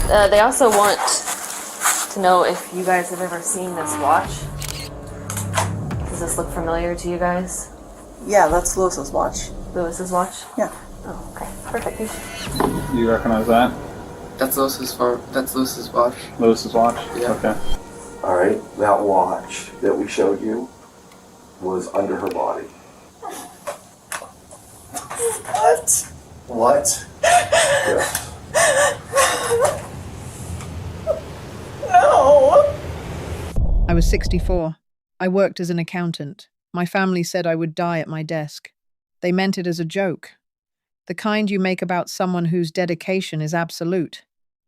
They also want to know if you guys have ever seen this watch. Does this look familiar to you guys? Yeah, that's Lewis's watch. Lewis's watch? Yeah. Oh, okay. Perfect. You recognize that? That's Lewis's watch. Lewis's watch? Yeah. Okay. All right, that watch that we showed you was under her body. What? What? Yes. No! I was 64. I worked as an accountant. My family said I would die at my desk. They meant it as a joke. The kind you make about someone whose dedication is absolute.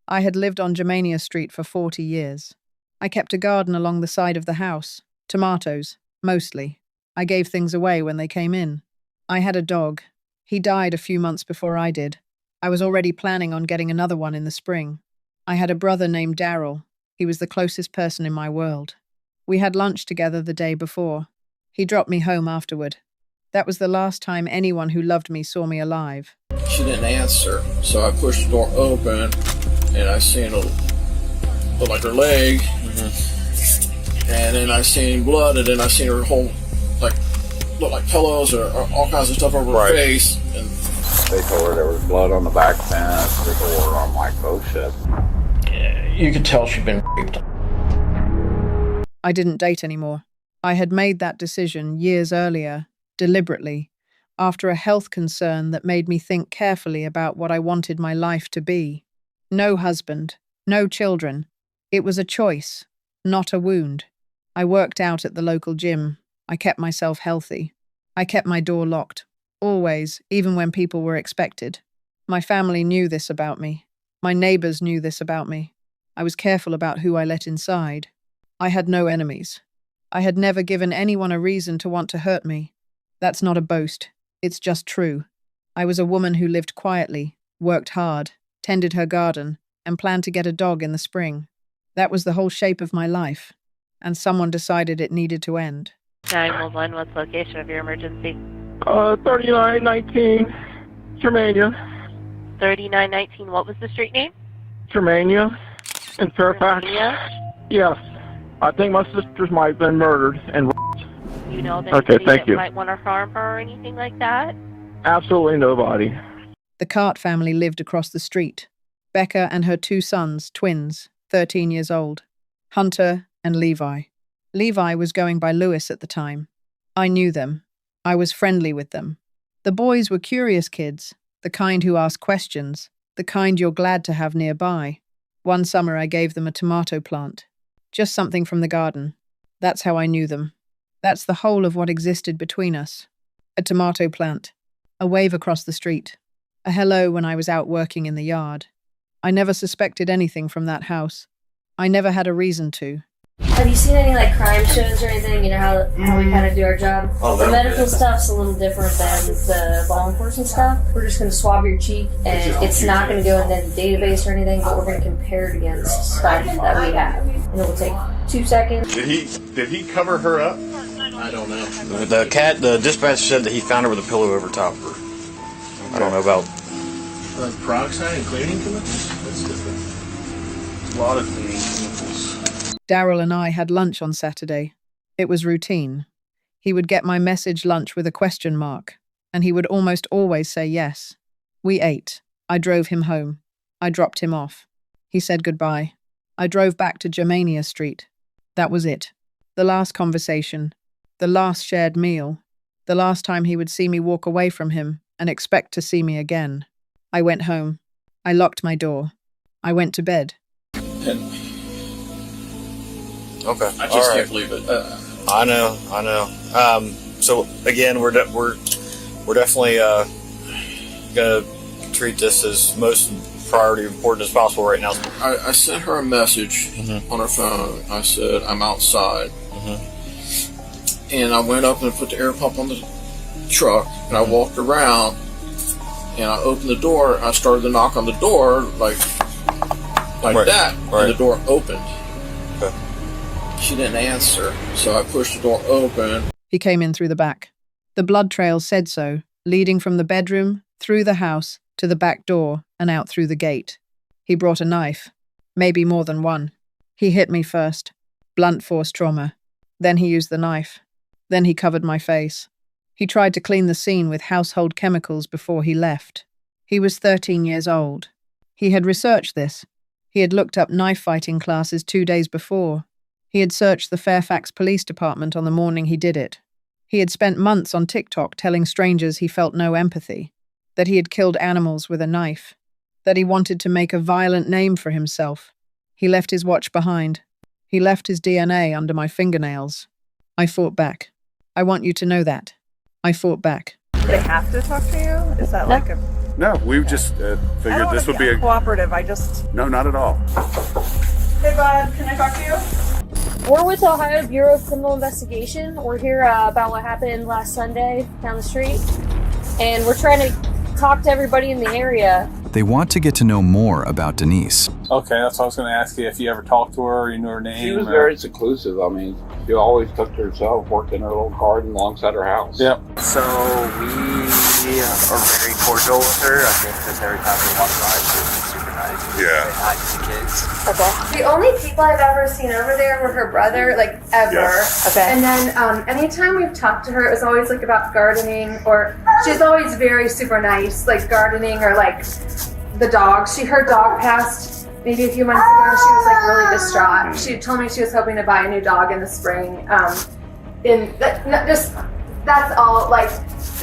I had lived on Germania Street for 40 years. I kept a garden along the side of the house. Tomatoes, mostly. I gave things away when they came in. I had a dog. He died a few months before I did. I was already planning on getting another one in the spring. I had a brother named Daryl. He was the closest person in my world. We had lunch together the day before. He dropped me home afterward. That was the last time anyone who loved me saw me alive. She didn't answer, so I pushed the door open, and I seen a look like her leg, and then I seen blood, and then I seen her whole, look like pillows or all kinds of stuff over her face. And They told her there was blood on the back fence, the door. I'm like, oh shit. yeah, you could tell she'd been raped. I didn't date anymore. I had made that decision years earlier, deliberately, after a health concern that made me think carefully about what I wanted my life to be. No husband, no children. It was a choice, not a wound. I worked out at the local gym. I kept myself healthy. I kept my door locked, always, even when people were expected. My family knew this about me. My neighbors knew this about me. I was careful about who I let inside. I had no enemies. I had never given anyone a reason to want to hurt me. That's not a boast. It's just true. I was a woman who lived quietly, worked hard, tended her garden, and planned to get a dog in the spring. That was the whole shape of my life. And someone decided it needed to end. 911, what's the location of your emergency? 3919 Germania. 3919, what was the street name? Germania in Fairfax. Germania? Yes. I think my sisters might have been murdered and You know of Okay, anybody thank that you. might want to harm her or anything like that? absolutely nobody. The Cart family lived across the street. Becca and her 2 sons, twins, 13 years old. Hunter and Levi. Levi was going by Lewis at the time. I knew them. I was friendly with them. The boys were curious kids, the kind who ask questions, the kind you're glad to have nearby. One summer I gave them a tomato plant. Just something from the garden. That's how I knew them. That's the whole of what existed between us. A tomato plant. A wave across the street. A hello when I was out working in the yard. I never suspected anything from that house. I never had a reason to. Have you seen any crime shows or anything? You know how we kind of do our job? The medical stuff's a little different than the law enforcement stuff. We're just going to swab your cheek, and it's not going to go in any database or anything, but we're going to compare it against stuff that we have. And it will take 2 seconds. Did he cover her up? I don't know. The dispatcher said that he found her with a pillow over top of her. I don't know about. Peroxide and cleaning chemicals? That's different. A lot of cleaning chemicals. Daryl and I had lunch on Saturday. It was routine. He would get my message lunch with a question mark, and he would almost always say yes. We ate. I drove him home. I dropped him off. He said goodbye. I drove back to Germania Street. That was it. The last conversation. The last shared meal. The last time he would see me walk away from him and expect to see me again. I went home. I locked my door. I went to bed. And Okay. I just can't believe it. I know. So again, we're definitely gonna treat this as most priority important as possible right now. I sent her a message on her phone. I said, I'm outside. And I went up and put the air pump on the truck, and I walked around, and I opened the door. I started to knock on the door like that, and the door opened. Okay. She didn't answer, so I pushed the door open. He came in through the back. The blood trail said so, leading from the bedroom, through the house, to the back door, and out through the gate. He brought a knife. Maybe more than one. He hit me first. Blunt force trauma. Then he used the knife. Then he covered my face. He tried to clean the scene with household chemicals before he left. He was 13 years old. He had researched this. He had looked up knife fighting classes 2 days before. He had searched the Fairfax Police Department on the morning he did it. He had spent months on TikTok telling strangers he felt no empathy, that he had killed animals with a knife, that he wanted to make a violent name for himself. He left his watch behind. He left his DNA under my fingernails. I fought back. I want you to know that. I fought back. They have to talk to you? Is that like a... No, we've just figured this would be a... cooperative, I just... No, not at all. Hey bud, can I talk to you? We're with Ohio Bureau of Criminal Investigation. We're here about what happened last Sunday down the street. And we're trying to talk to everybody in the area. They want to get to know more about Denise. Okay, that's what I was going to ask you, if you ever taled to her, or you knew her name. She was very seclusive. I mean, she always took to herself, worked in her little garden alongside her house. Yep. So we are very cordial with her. I think because every time we walk by, she's super nice. Yeah. Say hi to the kids. Okay. The only people I've ever seen over there were her brother, like ever. Yeah. Okay. And then anytime we've talked to her, it was always like about gardening, or she's always very super nice, like gardening or like the dog. Her dog passed maybe a few months ago, and she was like really distraught. She told me she was hoping to buy a new dog in the spring. That's all like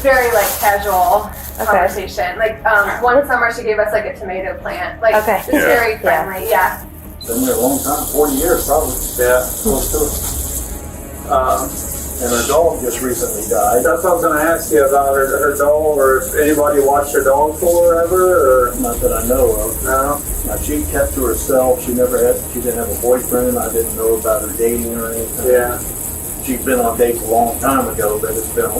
very like casual conversation. Like one summer she gave us like a tomato plant. Like it's very friendly. Yeah. Been there a long time, 40 years probably. Yeah, close to it. And her dog just recently died. That's what I was going to ask you about her dog, or if anybody watched her dog for her ever, or not that I know of. No. Now she kept to herself. She didn't have a boyfriend. I didn't know about her dating or anything. Yeah. She's been on dates a long time ago, but it's been,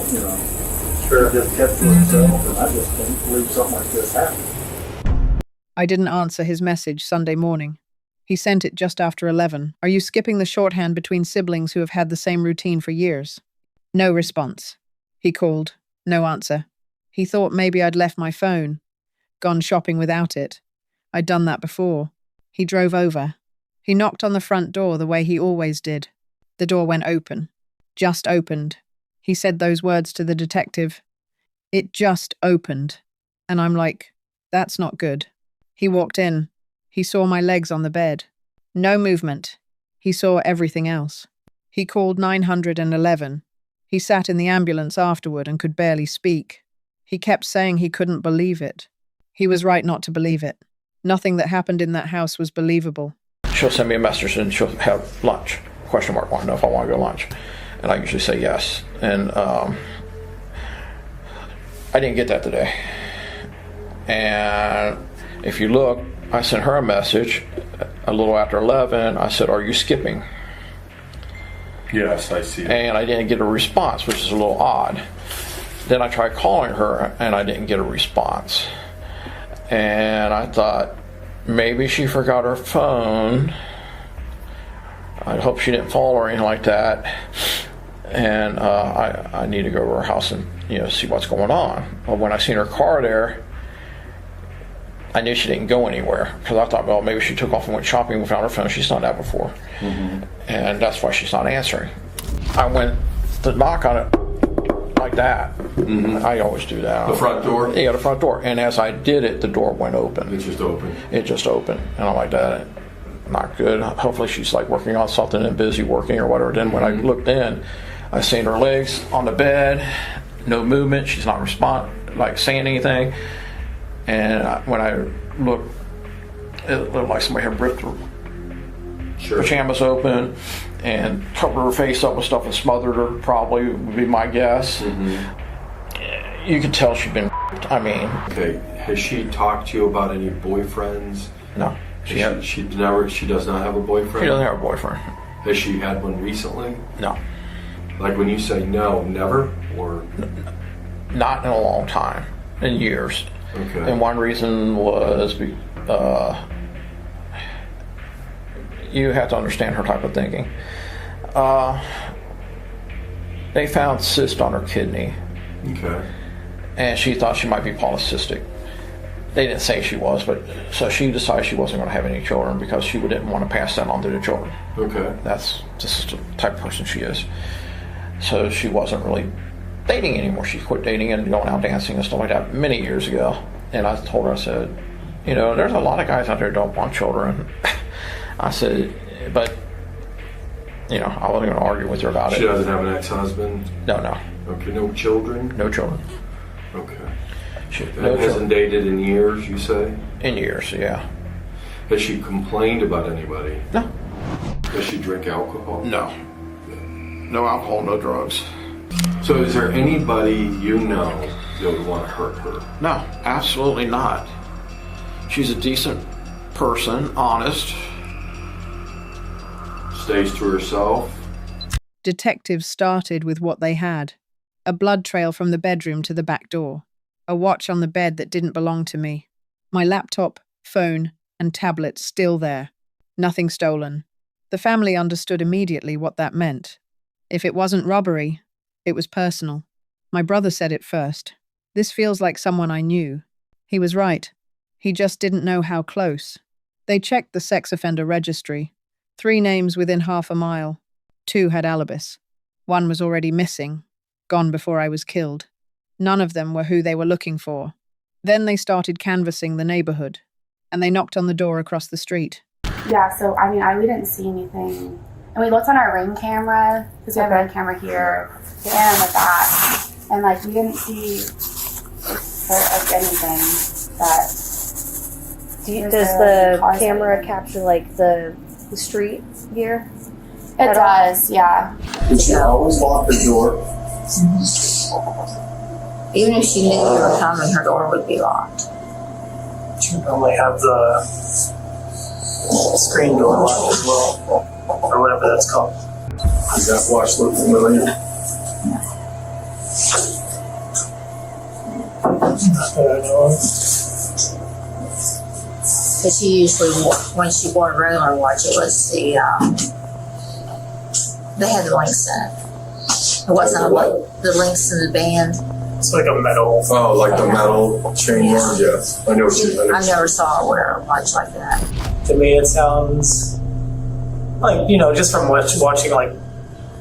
sure. She just kept to herself, and I just can't believe something like this happened. I didn't answer his message Sunday morning. He sent it just after 11. Are you skipping the shorthand between siblings who have had the same routine for years? No response. He called. No answer. He thought maybe I'd left my phone. Gone shopping without it. I'd done that before. He drove over. He knocked on the front door the way he always did. The door went open. Just opened. He said those words to the detective. It just opened. And I'm like, that's not good. He walked in. He saw my legs on the bed. No movement. He saw everything else. He called 911. He sat in the ambulance afterward and could barely speak. He kept saying he couldn't believe it. He was right not to believe it. Nothing that happened in that house was believable. She'll send me a message and she'll have lunch. Question mark, want to know if I want to go to lunch. And I usually say yes. And I didn't get that today. And if you look, I sent her a message a little after 11. I said, are you skipping? Yes, I see. And I didn't get a response, which is a little odd. Then I tried calling her and I didn't get a response. And I thought maybe she forgot her phone. I hope she didn't fall or anything like that. And I need to go to her house and see what's going on. But when I seen her car there, I knew she didn't go anywhere, because I thought, well, maybe she took off and went shopping without her phone. She's done that before. Mm-hmm. And that's why she's not answering. I went to knock on it like that. Mm-hmm. I always do that. The front door? Yeah, the front door. And as I did it, the door went open. It just opened? It just opened. And I'm like, that not good. Hopefully she's like working on something and busy working or whatever. Then when I looked in, I seen her legs on the bed, no movement. She's not saying anything. And when I looked, it looked like somebody had ripped her pajamas open and covered her face up with stuff and smothered her, probably would be my guess. Mm-hmm. You could tell she'd been Okay, has she talked to you about any boyfriends? No. She does not have a boyfriend? She doesn't have a boyfriend. Has she had one recently? No. Like when you say no, never? Or not in a long time, in years. Okay. And one reason was you have to understand her type of thinking. They found cyst on her kidney. Okay. And she thought she might be polycystic. They didn't say she was, but so she decided she wasn't going to have any children because she didn't want to pass that on to the children. Okay. This is the type of person she is. So she wasn't really dating anymore. She quit dating and going out dancing and stuff like that many years ago. And I told her, I said, you know, there's a lot of guys out there who don't want children. I said, but, you know, I wasn't going to argue with her about it. She doesn't have an ex-husband? No. Okay, no children? No children. Okay. No hasn't dated in years, you say? In years, yeah. Has she complained about anybody? No. Does she drink alcohol? No. No alcohol, no drugs. So is there anybody you know that would want to hurt her? No, absolutely not. She's a decent person, honest. Stays to herself. Detectives started with what they had. A blood trail from the bedroom to the back door. A watch on the bed that didn't belong to me. My laptop, phone, and tablet still there. Nothing stolen. The family understood immediately what that meant. If it wasn't robbery, it was personal. My brother said it first. This feels like someone I knew. He was right. He just didn't know how close. They checked the sex offender registry. 3 names within half a mile. 2 had alibis. 1 was already missing, gone before I was killed. None of them were who they were looking for. Then they started canvassing the neighborhood, and they knocked on the door across the street. Yeah, so I mean, we didn't see anything. And we looked on our Ring camera, because we have a Ring camera here and in the back. And like, we didn't see like anything that... Does the camera capture like the street here? It does, yeah. Did she always lock the door? Even if she knew you were coming, her door would be locked. She would only have the screen door locked as well, or whatever that's called. Does that watch look familiar? Not that I know of. But she usually, when she wore a regular watch, it was the, they had the links in it. It wasn't like the links in the band. It's like a metal. Oh, like the metal chain one? Yes. I know what you mean. I never saw her wear a watch like that. To me, it sounds like, you know, just from watching like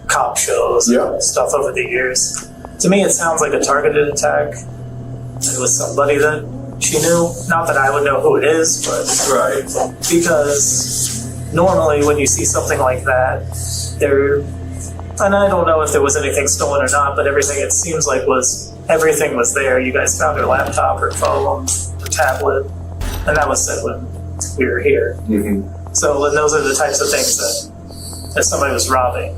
cop shows and stuff over the years. To me, it sounds like a targeted attack. It was somebody that she knew. Not that I would know who it is, but right. Because normally when you see something like that, and I don't know if there was anything stolen or not, but everything it seems like everything was there. You guys found her laptop, her phone, her tablet, and that was said when we were here. Mm-hmm. So and those are the types of things that somebody was robbing.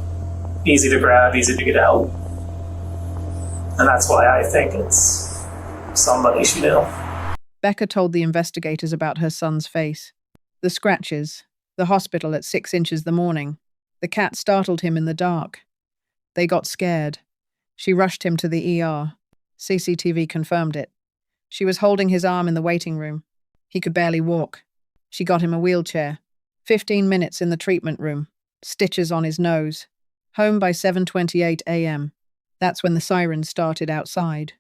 Easy to grab, easy to get out. And that's why I think it's somebody she knew. Becca told the investigators about her son's face. The scratches, the hospital at 6 inches the morning. The cat startled him in the dark. They got scared. She rushed him to the ER. CCTV confirmed it. She was holding his arm in the waiting room. He could barely walk. She got him a wheelchair. 15 minutes in the treatment room. Stitches on his nose. Home by 7:28 a.m. That's when the sirens started outside.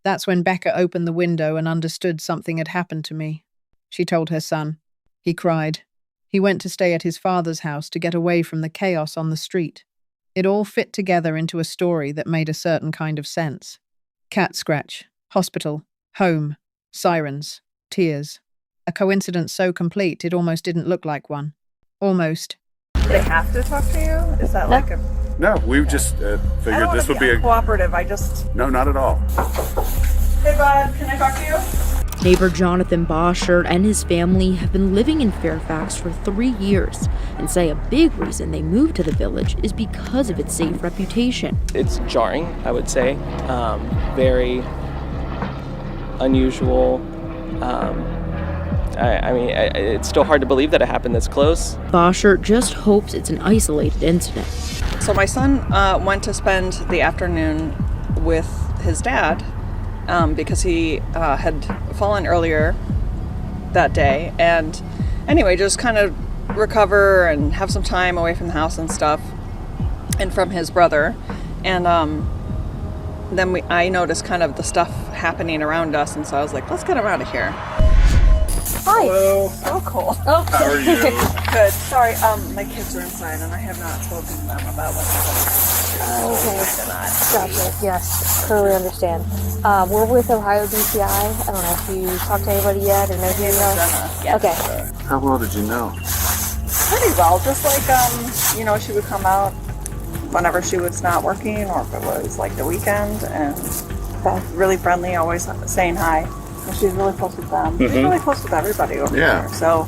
That's when Becca opened the window and understood something had happened to me. She told her son. He cried. He went to stay at his father's house to get away from the chaos on the street. It all fit together into a story that made a certain kind of sense. Cat scratch, hospital, home, sirens, tears. A coincidence so complete it almost didn't look like one. Almost. Do they have to talk to you? Is that like a... No, we just figured this would be a... cooperative, I just... No, not at all. Hey bud, can I talk to you? Neighbor Jonathan Boschert and his family have been living in Fairfax for 3 years and say a big reason they moved to the village is because of its safe reputation. It's jarring, I would say. Very unusual. It's still hard to believe that it happened this close. Boschert just hopes it's an isolated incident. So my son went to spend the afternoon with his dad because he had fallen earlier that day. And anyway, just kind of recover and have some time away from the house and stuff and from his brother. And then I noticed kind of the stuff happening around us. And so I was like, let's get him out of here. Hi. Hello. So cool. Oh. How are you? Good. Sorry, my kids are inside and I have not spoken to them about what happened. Okay. Gotcha. Yes, totally understand. We're with Ohio DCI. I don't know if you talked to anybody yet or know who you are. Okay. How well did you know? Pretty well. Just like, you know, she would come out whenever she was not working or if it was like the weekend, and really friendly, always saying hi. And she's really close with them. She's really close with everybody over there. So.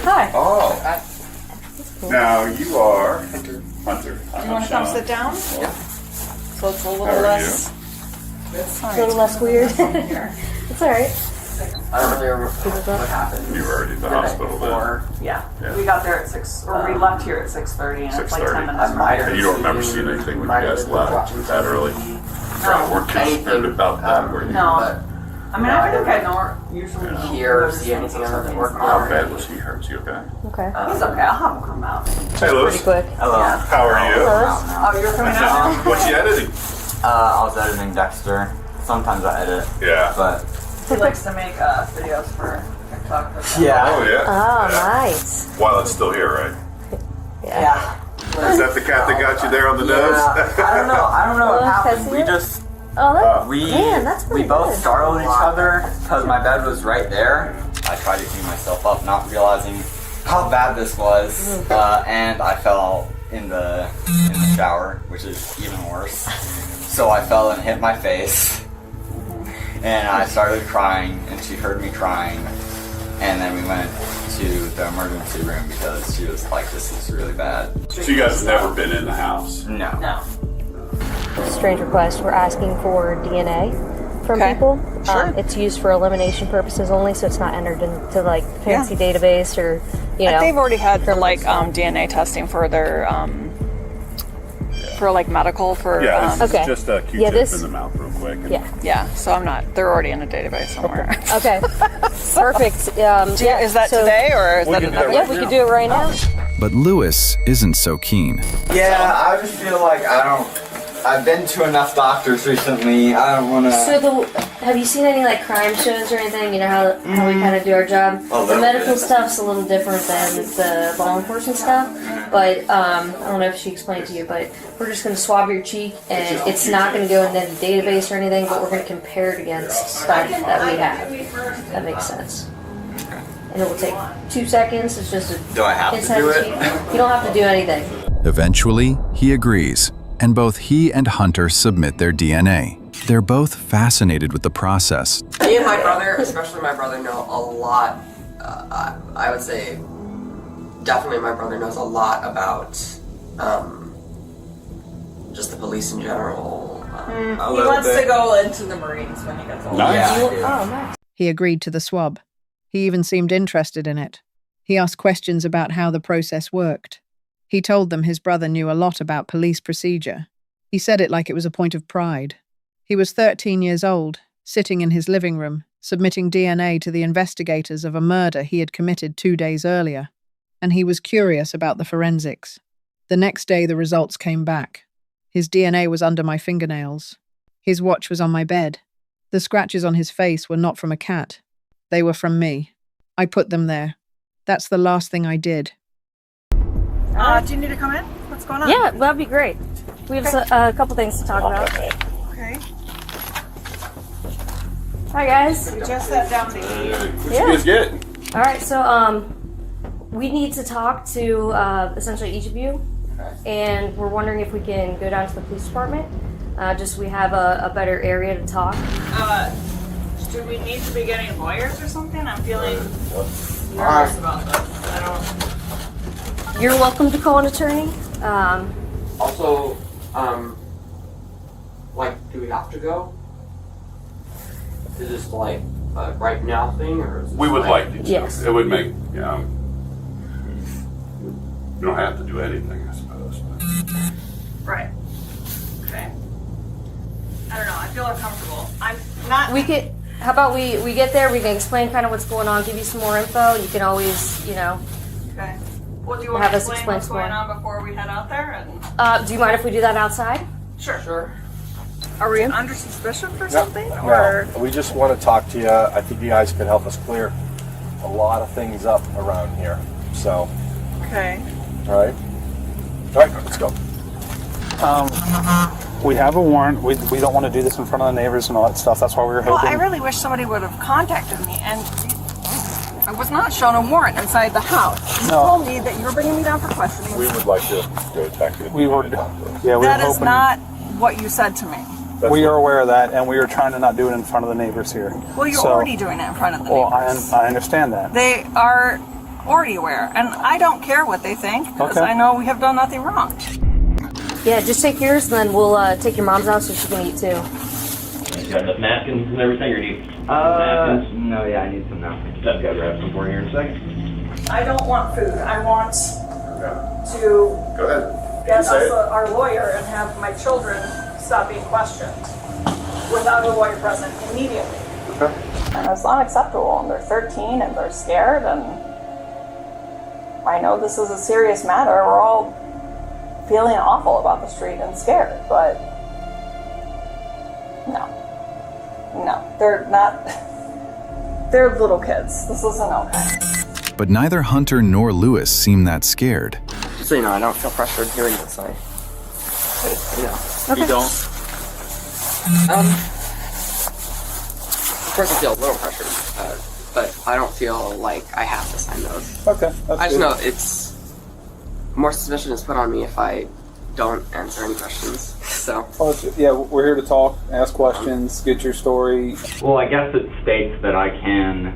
Hi. Oh. Now you are Hunter. You want to come sit down? Yeah. So it's a little How are less. A little less weird. It's alright. I don't really remember what happened. You were already at the hospital then. Yeah. We got there at 6, or we left here at 6:30, and it's like 10 minutes. And you don't remember seeing anything when you guys left that early? We're concerned about that, were you? No. I mean, I think I don't usually hear or see anything on the work. How bad was he hurt? You okay? Okay. He's okay. I'll have him come out. Hey, Lewis. Pretty quick. Hello. Yeah. How are you? Oh, you're coming out now? What's you editing? I was editing Dexter. Sometimes I edit. Yeah. But He likes to make videos for TikTok. yeah. Oh, yeah. Oh, nice. While it's still here, right? Yeah. Is that the cat that got you there on the nose? I don't know what happened. We just that's we pretty both good. startled each other because my bed was right there. I tried to clean myself up, not realizing how bad this was, and I fell in the shower, which is even worse. So I fell and hit my face, and I started crying, and she heard me crying, and then we went to the emergency room because she was like, "This is really bad." So you guys have never been in the house? No. Strange request. We're asking for DNA from people. Sure. It's used for elimination purposes only, so it's not entered into like fancy database or They've already had like DNA testing for their for like medical for. Yeah, this Okay. is just a Q-tip in the mouth real quick. Yeah. So I'm not. They're already in a database somewhere. Okay. Perfect. Is that today or is that another? Yeah, we could do it right now. But Lewis isn't so keen. Yeah, I just feel like I've been to enough doctors recently. I don't want to. So have you seen any like crime shows or anything? You know how we kind of do our job. The medical stuff's a little different than the law enforcement stuff. But I don't know if she explained to you, but we're just going to swab your cheek, and it's not going to go into the database or anything. But we're going to compare it against stuff that we have. That makes sense. And it will take 2 seconds. It's just a. Do I have to do it? You don't have to do anything. Eventually, he agrees, and both he and Hunter submit their DNA. They're both fascinated with the process. Me and my brother, especially my brother, know a lot. I would say, definitely my brother knows a lot about just the police in general. He wants to go into the Marines when he gets older. Nice. He agreed to the swab. He even seemed interested in it. He asked questions about how the process worked. He told them his brother knew a lot about police procedure. He said it like it was a point of pride. He was 13 years old, sitting in his living room, submitting DNA to the investigators of a murder he had committed 2 days earlier. And he was curious about the forensics. The next day, the results came back. His DNA was under my fingernails. His watch was on my bed. The scratches on his face were not from a cat. They were from me. I put them there. That's the last thing I did. Do you need to come in? What's going on? Yeah, that'd be great. We have a couple things to talk about. Okay. Hi guys. We just sat down to eat. What you guys get? All right, so we need to talk to essentially each of you, and we're wondering if we can go down to the police department. Just we have a better area to talk. Do we need to be getting lawyers or something? I'm feeling nervous about this. I don't. You're welcome to call an attorney. Also, like, do we have to go? Is this like a right now thing, or is this We would like you to. Yes. It would make, You don't have to do anything, I suppose. But. Right. Okay. I don't know. I feel uncomfortable. I'm not. We could. How about we get there? We can explain kind of what's going on, give you some more info. You can always, you know. Okay. Well, do you want have to us explain what's more. going on before we head out there? And Do you mind if we do that outside? Sure. Are we under suspicion for something? No, Or we just want to talk to you. I think you guys could help us clear a lot of things up around here. So, okay. all right, let's go. We have a warrant. We don't want to do this in front of the neighbors and all that stuff. That's why we were Well, hoping. I really wish somebody would have contacted me, and I was not shown a warrant inside the house. You No. told me that you were bringing me down for questioning. We would like to go check it. We were, yeah, we That were is hoping. not what you said to me. We are aware of that, and we are trying to not do it in front of the neighbors here. Well, you're So- already doing it in front of the Well, neighbors. I understand that. They are already aware, and I don't care what they think because Okay. I know we have done nothing wrong. Yeah, just take yours, and then we'll take your mom's out so she can eat too. You got enough napkins and everything, or do you need napkins? No, yeah, I need some napkins. I've got to grab some for you here in a second. I don't want food. I want to Go ahead. get Say us it. our lawyer and have my children stop being questioned without a lawyer present immediately. Okay. And it's not acceptable, and they're 13 and they're scared, and I know this is a serious matter. We're all feeling awful about the street and scared, but no, they're not, they're little kids. This isn't okay. But neither Hunter nor Lewis seem that scared. Just so you know, I don't feel pressured hearing this. You don't? Of course I feel a little pressured, but I don't feel like I have to sign those. Okay, that's I just good. know it's more suspicion is put on me if I don't answer any questions. So Yeah, we're here to talk, ask questions, get your story. Well, I guess it states that I can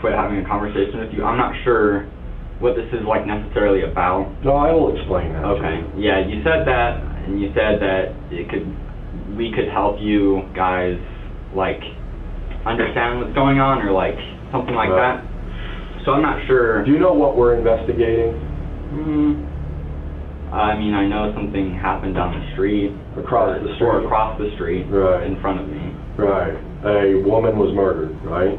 quit having a conversation with you. I'm not sure what this is like necessarily about. No, I will explain that. Okay. Yeah, you said that, and you said that we could help you guys like understand what's going on, or like something like Right. that. So I'm not sure. Do you know what we're investigating? I mean, I know something happened down the street. Across the street. Or across the street. Right. In front of me. Right. A woman was murdered, right?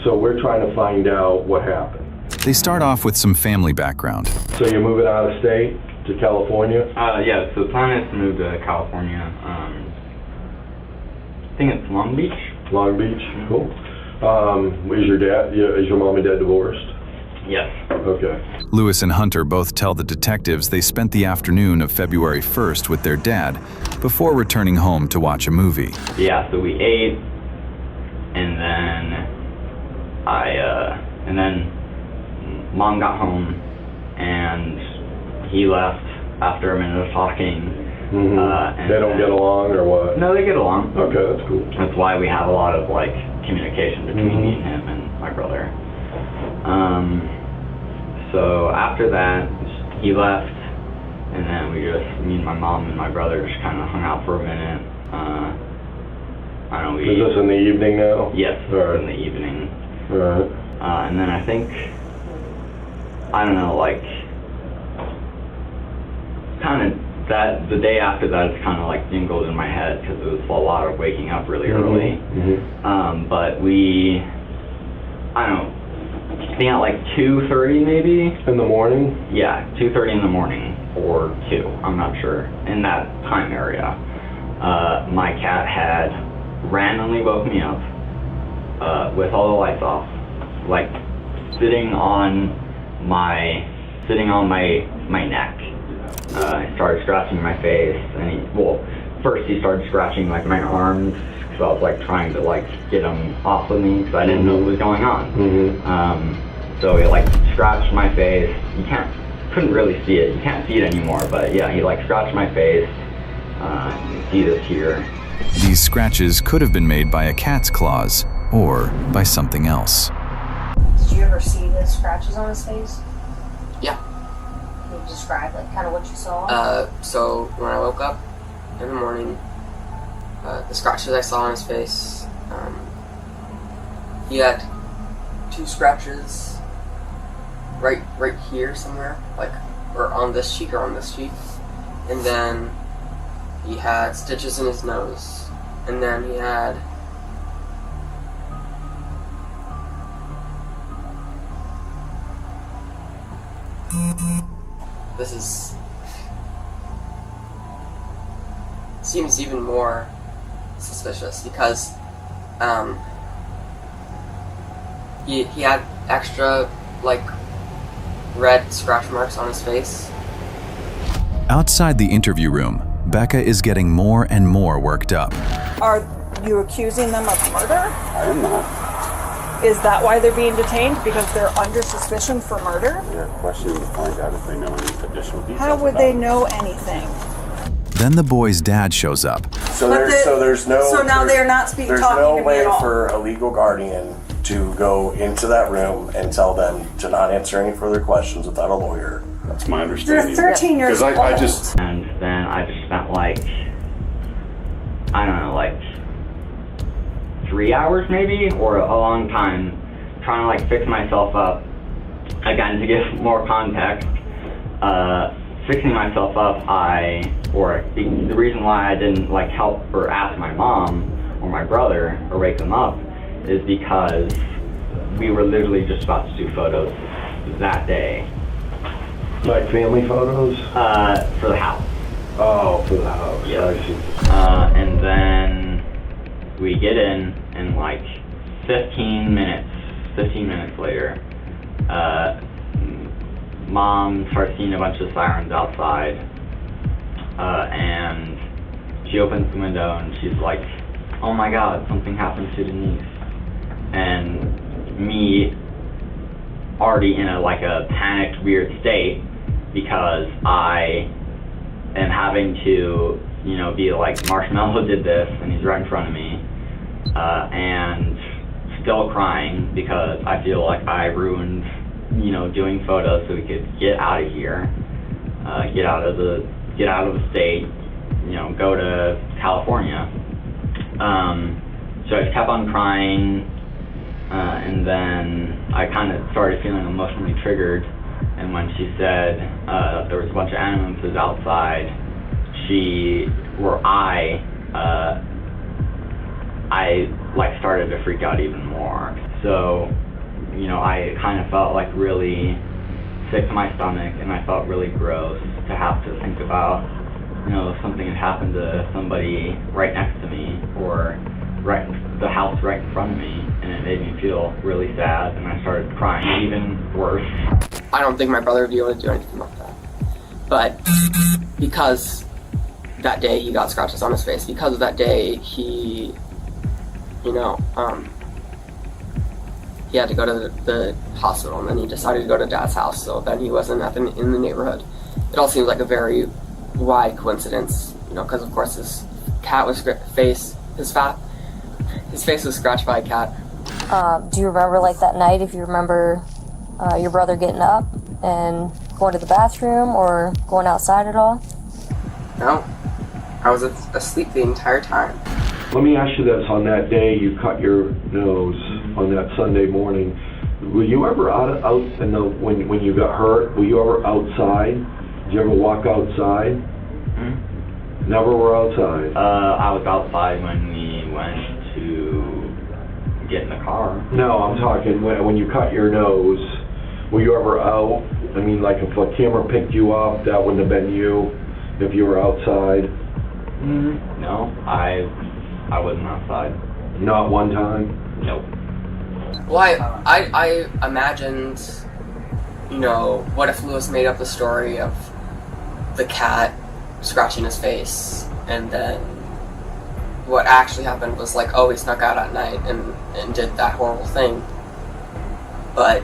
So we're trying to find out what happened. They start off with some family background. So you're moving out of state to California? Yeah, so the plan is to move to California. I think it's Long Beach. Long Beach, cool. Is your mom and dad divorced? Yes. Okay. Lewis and Hunter both tell the detectives they spent the afternoon of February 1st with their dad before returning home to watch a movie. Yeah, so we ate, and then Mom got home, and he left after a minute of talking. Mm-hmm. They don't get along, or what? No, they get along. Okay, that's cool. That's why we have a lot of like communication between me and him and my brother. So after that, he left, and then me and my mom and my brother just kind of hung out for a minute. I don't know. Is this in the evening now? Yes, All right. in the evening. All right. And then I think, I don't know, like, kind of the day after that, it's kind of like jingled in my head because it was a lot of waking up really early. Mm-hmm. But I don't know, I think at like 2:30 maybe. In the morning? Yeah, 2:30 in the morning or 2, I'm not sure, in that time area. My cat had randomly woke me up with all the lights off, like sitting on my neck. He started scratching my face, and first he started scratching like my arms because I was like trying to like get him off of me because I didn't know what was going on. Mm-hmm. So he like scratched my face. Couldn't really see it. You can't see it anymore, but yeah, he like scratched my face. You can see this here. These scratches could have been made by a cat's claws or by something else. Did you ever see the scratches on his face? Yeah. Can you describe like kind of what you saw? So when I woke up in the morning, the scratches I saw on his face, he had 2 scratches right here somewhere, like or on this cheek or on this cheek. And then he had stitches in his nose. And then he had seems even more suspicious because he had extra like red scratch marks on his face. Outside the interview room, Becca is getting more and more worked up. Are you accusing them of murder? I am not. Is that why they're being detained? Because they're under suspicion for murder? They're questioning to find out if they know any additional details. How would they know anything? Then the boy's dad shows up. So there's no. So now they're not talking to me at all. There's no way for a legal guardian to go into that room and tell them to not answer any further questions without a lawyer. That's my understanding. They're 13 years old. And then I just spent like, I don't know, like 3 hours maybe, or a long time trying to like fix myself up. Again, to give more context, fixing myself up, the reason why I didn't like help or ask my mom or my brother or wake them up is because we were literally just about to do photos that day. Like family photos? For the house. Oh, for the house. Yeah. I see. And then we get in, and like 15 minutes later, Mom starts seeing a bunch of sirens outside, and she opens the window and she's like, "Oh my God, something happened to Denise." And me, already in a panicked, weird state, because I am having to, be like, Marshmallow did this, and he's right in front of me, and still crying because I feel like I ruined, doing photos so we could get out of here, get out of the state, go to California. So I just kept on crying, and then I kind of started feeling emotionally triggered. And when she said there was a bunch of ambulances outside, I started to freak out even more. So, I kind of felt like really sick to my stomach, and I felt really gross to have to think about, if something had happened to somebody right next to me, or the house right in front of me, and it made me feel really sad, and I started crying even worse. I don't think my brother would be able to do anything like that. But because that day he got scratches on his face, because of that day he he had to go to the hospital, and then he decided to go to Dad's house, so then he wasn't in the neighborhood. It all seems like a very wide coincidence, because of course his cat was his face was scratched by a cat. Do you remember like that night, if you remember your brother getting up and going to the bathroom or going outside at all? No, I was asleep the entire time. Let me ask you this, on that day you cut your nose, on that Sunday morning, were you ever out in the, when you got hurt, were you ever outside? Did you ever walk outside? Mm-hmm. Never were outside? I was outside when we went to get in the car. No, I'm talking when you cut your nose, were you ever out? I mean, like if a camera picked you up, that wouldn't have been you if you were outside? Mm-hmm. No, I wasn't outside. Not one time? Nope. Well, I imagined, what if Lewis made up the story of the cat scratching his face, and then what actually happened was like, oh, he snuck out at night and did that horrible thing. But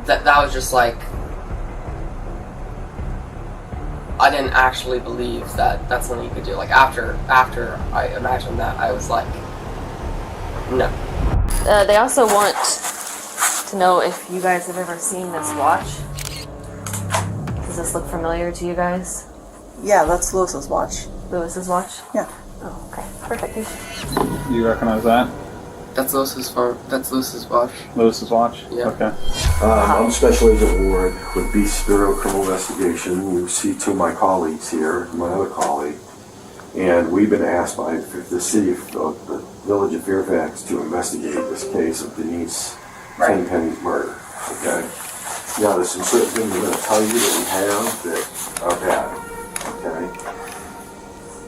that was just like, I didn't actually believe that that's something you could do. Like after I imagined that, I was like, no. They also want to know if you guys have ever seen this watch. Does this look familiar to you guys? Yeah, that's Lewis's watch. Lewis's watch? Yeah. Oh, okay. Perfect. Do you recognize that? That's Lewis's phone. That's Lewis's watch. Lewis's watch? Yeah. Okay. I'm Special Agent Ward with Beast Bureau Criminal Investigation. You see two of my colleagues here, my other colleague, and we've been asked by the city of the village of Fairfax to investigate this case of Denise Tenpenny's murder. Okay. Now, there's some certain things we're going to tell you that we have that are bad. Okay.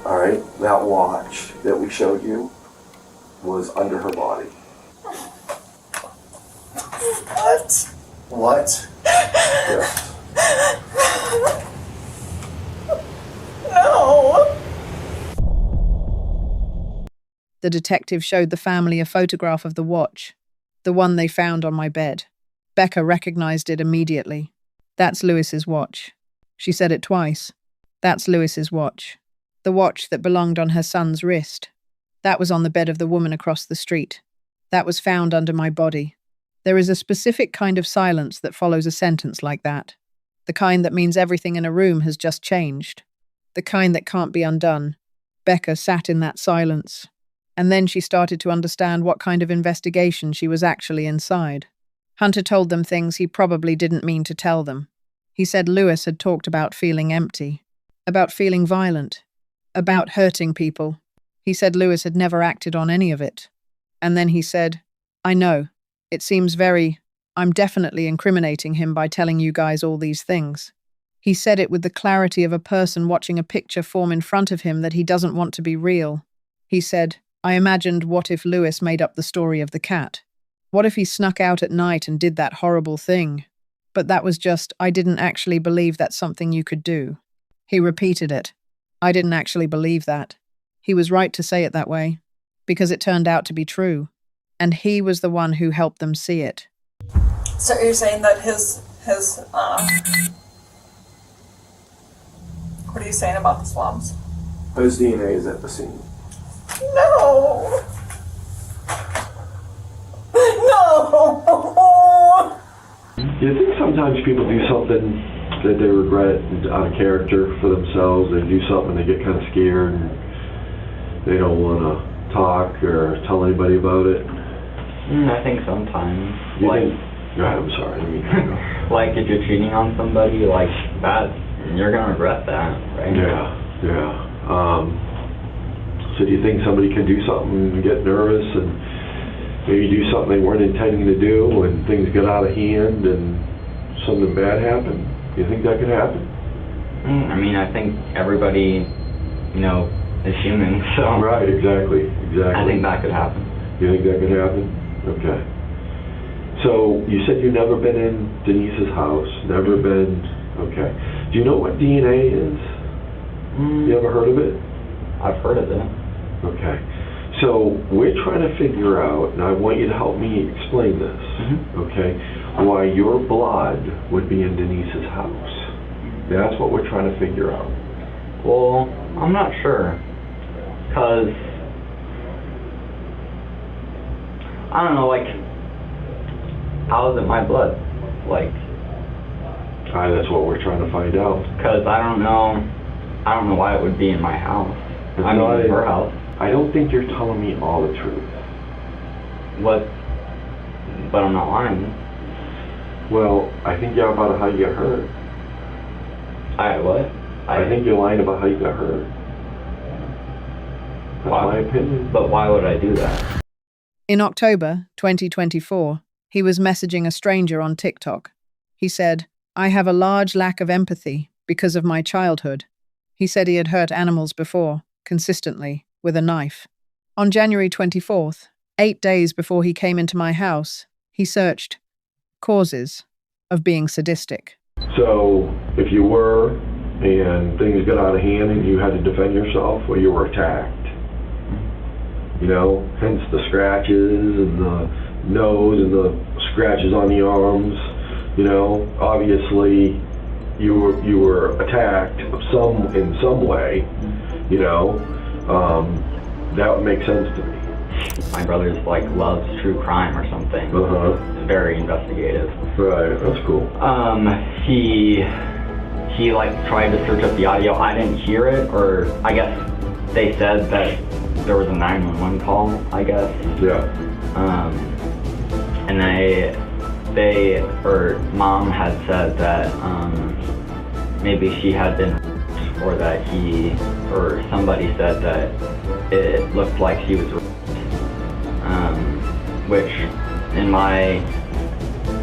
All right. That watch that we showed you was under her body. What? What? Yes. No. The detective showed the family a photograph of the watch, the one they found on my bed. Becca recognized it immediately. That's Lewis's watch. She said it twice. That's Lewis's watch. The watch that belonged on her son's wrist. That was on the bed of the woman across the street. That was found under my body. There is a specific kind of silence that follows a sentence like that. The kind that means everything in a room has just changed. The kind that can't be undone. Becca sat in that silence. And then she started to understand what kind of investigation she was actually inside. Hunter told them things he probably didn't mean to tell them. He said Lewis had talked about feeling empty, about feeling violent, about hurting people. He said Lewis had never acted on any of it. And then he said, I know. It seems I'm definitely incriminating him by telling you guys all these things. He said it with the clarity of a person watching a picture form in front of him that he doesn't want to be real. He said, I imagined what if Lewis made up the story of the cat? What if he snuck out at night and did that horrible thing? But that was just, I didn't actually believe that's something you could do. He repeated it. I didn't actually believe that. He was right to say it that way, because it turned out to be true. And he was the one who helped them see it. So you're saying that his what are you saying about the swabs? His DNA is at the scene. No! No! Do you think sometimes people do something that they regret out of character for themselves? They do something, they get kind of scared, and they don't want to talk or tell anybody about it? I think sometimes. Go ahead, I'm sorry. Like if you're cheating on somebody like that, you're going to regret that, right? Yeah. So do you think somebody can do something and get nervous and maybe do something they weren't intending to do and things get out of hand and something bad happen? Do you think that could happen? I mean, I think everybody, is human, so... Right, exactly. I think that could happen. You think that could happen? Okay. So, you said you've never been in Denise's house, never been... Okay. Do you know what DNA is? You ever heard of it? I've heard of it. Okay. So, we're trying to figure out, and I want you to help me explain this, okay, why your blood would be in Denise's house. That's what we're trying to figure out. Well, I'm not sure. Because, I don't know, how is it my blood? That's what we're trying to find out. Because I don't know why it would be in my house. In her house. I don't think you're telling me all the truth. What? But I'm not lying. Well, I think you're about how you got hurt. What? I think you're lying about how you got hurt. That's my opinion. But why would I do that? In October 2024, he was messaging a stranger on TikTok. He said, I have a large lack of empathy because of my childhood. He said he had hurt animals before, consistently, with a knife. On January 24th, 8 days before he came into my house, he searched causes of being sadistic. So, if you were, and things got out of hand and you had to defend yourself, or you were attacked, hence the scratches and the nose and the scratches on the arms, obviously you were attacked in some way, that would make sense to me. My brother's loves true crime or something. It's very investigative. Right, that's cool. He tried to search up the audio. I didn't hear it, or I guess they said that there was a 911 call, I guess. Yeah. And mom had said that maybe she had been, or that somebody said that it looked like she was raped. Which, in my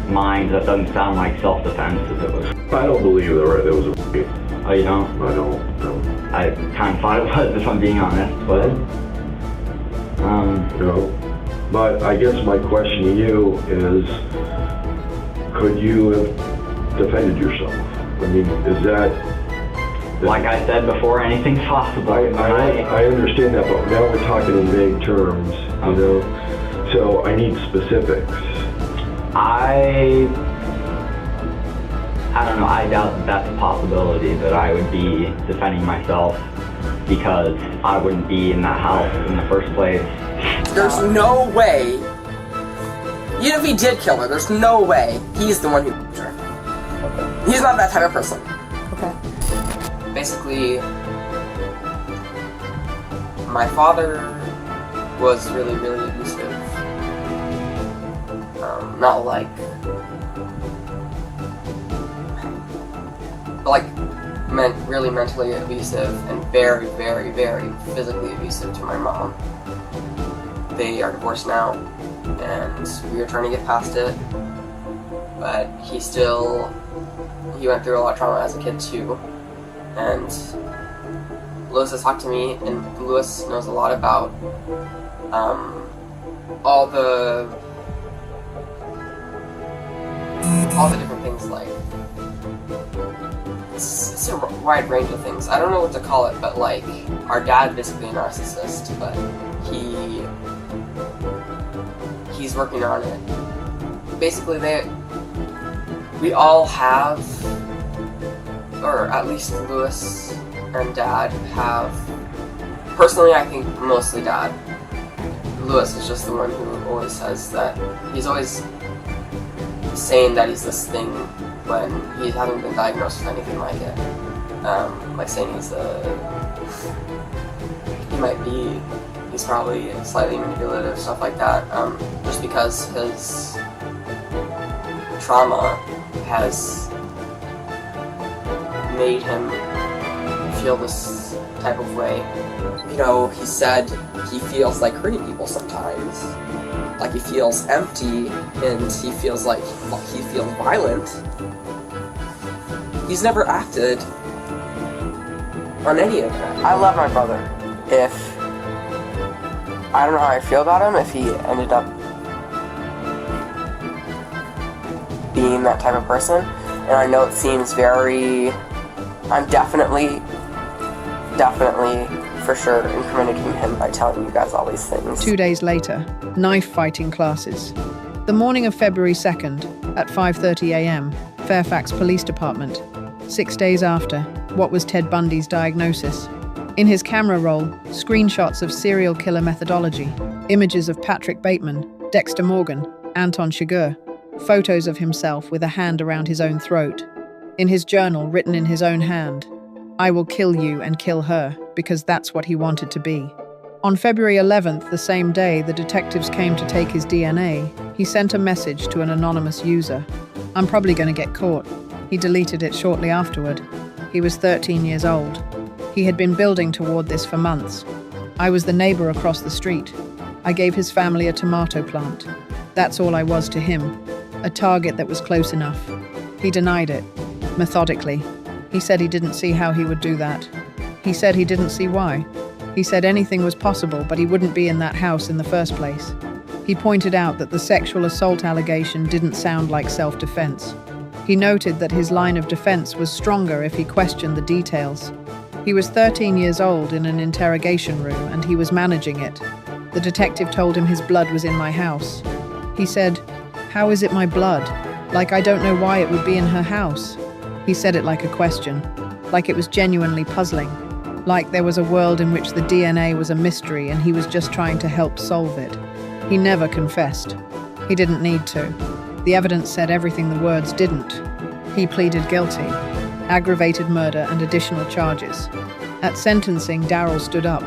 mind, that doesn't sound like self-defense if it was. I don't believe there was a rape. Oh, you don't? I don't. No. I kind of thought it was, if I'm being honest, but. No. But I guess my question to you is, could you have defended yourself? I mean, is that... Like I said before, anything's possible. I understand that, but now we're talking in vague terms, you know? So I need specifics. I don't know, I doubt that that's a possibility, that I would be defending myself because I wouldn't be in that house in the first place. There's no way, even if he did kill her, there's no way he's the one who killed her. Okay. He's not that type of person. Okay. Basically, my father was really, really abusive. Not like really mentally abusive and very, very, very physically abusive to my mom. They are divorced now, and we are trying to get past it, but he went through a lot of trauma as a kid too, and Lewis has talked to me, and Lewis knows a lot about all the different things, like it's a wide range of things. I don't know what to call it, but like our dad basically a narcissist, but he's working on it. Basically, we all have, or at least Lewis and Dad have. Personally, I think mostly Dad. Lewis is just the one who always says that he's always saying that he's this thing when he hasn't been diagnosed with anything like it. Like saying he's probably slightly manipulative, stuff like that. Just because his trauma has made him feel this type of way. You know, he said he feels like hurting people sometimes. Like he feels empty and he feels violent. He's never acted on any of that. I love my brother. I don't know how I feel about him if he ended up being that type of person. And I know it seems I'm definitely for sure incriminating him by telling you guys all these things. 2 days later, knife fighting classes. The morning of February 2nd at 5:30 a.m., Fairfax Police Department. 6 days after, what was Ted Bundy's diagnosis? In his camera roll, screenshots of serial killer methodology, images of Patrick Bateman, Dexter Morgan, Anton Chigurh, photos of himself with a hand around his own throat. In his journal, written in his own hand, "I will kill you and kill her," because that's what he wanted to be. On February 11th, the same day the detectives came to take his DNA, he sent a message to an anonymous user. "I'm probably going to get caught." He deleted it shortly afterward. He was 13 years old. He had been building toward this for months. "I was the neighbor across the street. I gave his family a tomato plant. That's all I was to him. A target that was close enough." He denied it, methodically. He said he didn't see how he would do that. He said he didn't see why. He said anything was possible, but he wouldn't be in that house in the first place. He pointed out that the sexual assault allegation didn't sound like self-defense. He noted that his line of defense was stronger if he questioned the details. He was 13 years old in an interrogation room, and he was managing it. The detective told him his blood was in my house. He said, "How is it my blood? Like I don't know why it would be in her house." He said it like a question, like it was genuinely puzzling, like there was a world in which the DNA was a mystery and he was just trying to help solve it. He never confessed. He didn't need to. The evidence said everything the words didn't. He pleaded guilty, aggravated murder and additional charges. At sentencing, Darryl stood up.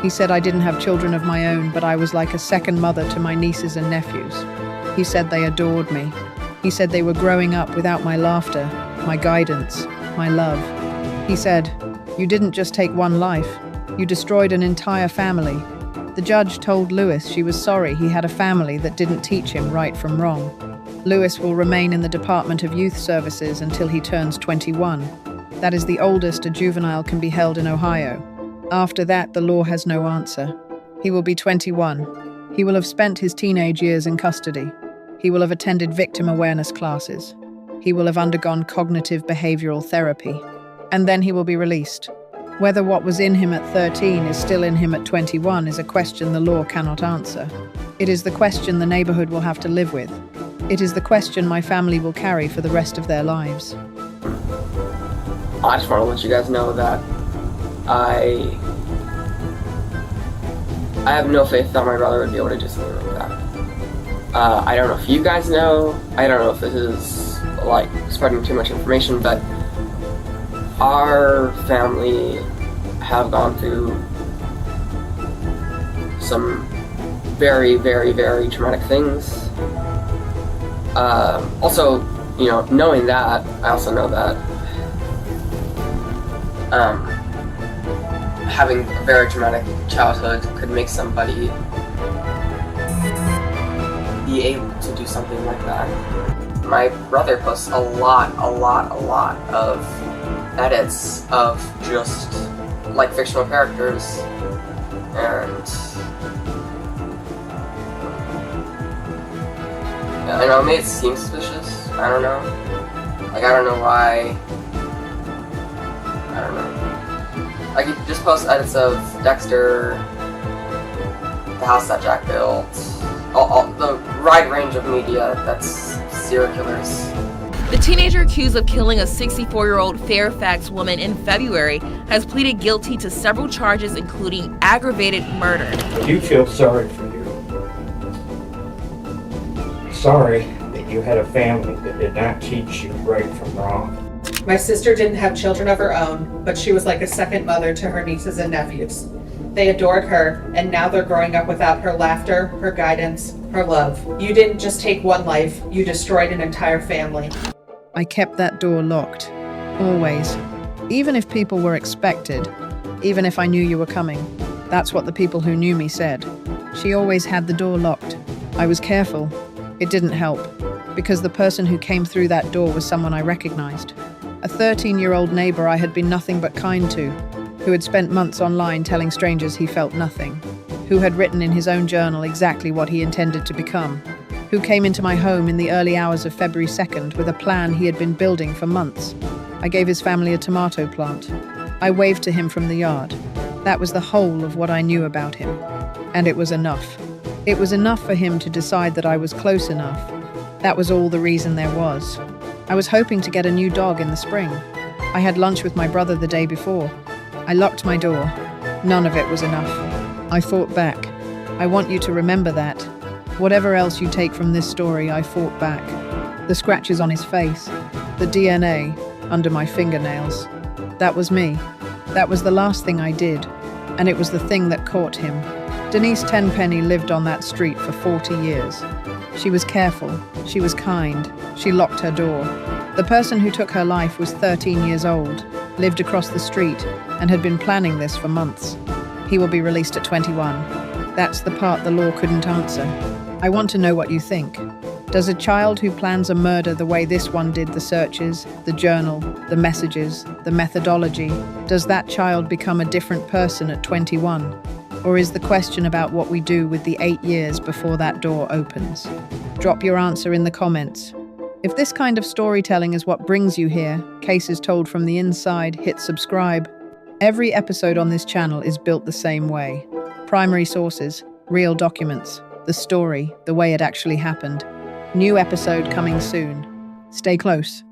He said I didn't have children of my own, but I was like a second mother to my nieces and nephews. He said they adored me. He said they were growing up without my laughter, my guidance, my love. He said, "You didn't just take one life, you destroyed an entire family." The judge told Lewis she was sorry he had a family that didn't teach him right from wrong. Lewis will remain in the Department of Youth Services until he turns 21. That is the oldest a juvenile can be held in Ohio. After that, the law has no answer. He will be 21. He will have spent his teenage years in custody. He will have attended victim awareness classes. He will have undergone cognitive behavioral therapy. And then he will be released. Whether what was in him at 13 is still in him at 21 is a question the law cannot answer. It is the question the neighborhood will have to live with. It is the question my family will carry for the rest of their lives. I just want to let you guys know that I have no faith that my brother would be able to do something like that. I don't know if you guys know. I don't know if this is like spreading too much information, but our family have gone through some very, very, very traumatic things. Also, you know, knowing that, I also know that having a very traumatic childhood could make somebody be able to do something like that. My brother posts a lot of edits of just like fictional characters, and I know it may seem suspicious. I don't know. Like, I don't know why. I don't know. Like, you just post edits of Dexter, the house that Jack built, all the wide range of media that's serial killers. The teenager accused of killing a 64-year-old Fairfax woman in February has pleaded guilty to several charges, including aggravated murder. I do feel sorry for you. Sorry that you had a family that did not teach you right from wrong. My sister didn't have children of her own, but she was like a second mother to her nieces and nephews. They adored her, and now they're growing up without her laughter, her guidance, her love. You didn't just take one life, you destroyed an entire family. I kept that door locked. Always. Even if people were expected. Even if I knew you were coming. That's what the people who knew me said. She always had the door locked. I was careful. It didn't help. Because the person who came through that door was someone I recognized. A 13-year-old neighbor I had been nothing but kind to. Who had spent months online telling strangers he felt nothing. Who had written in his own journal exactly what he intended to become. Who came into my home in the early hours of February 2nd with a plan he had been building for months. I gave his family a tomato plant. I waved to him from the yard. That was the whole of what I knew about him. And it was enough. It was enough for him to decide that I was close enough. That was all the reason there was. I was hoping to get a new dog in the spring. I had lunch with my brother the day before. I locked my door. None of it was enough. I fought back. I want you to remember that. Whatever else you take from this story, I fought back. The scratches on his face, the DNA under my fingernails. That was me. That was the last thing I did, and it was the thing that caught him. Denise Tenpenny lived on that street for 40 years. She was careful. She was kind. She locked her door. The person who took her life was 13 years old, lived across the street, and had been planning this for months. He will be released at 21. That's the part the law couldn't answer. I want to know what you think. Does a child who plans a murder the way this one did the searches, the journal, the messages, the methodology, does that child become a different person at 21? Or is the question about what we do with the 8 years before that door opens? Drop your answer in the comments. If this kind of storytelling is what brings you here, cases told from the inside, hit subscribe. Every episode on this channel is built the same way. Primary sources, real documents, the story, the way it actually happened. New episode coming soon. Stay close.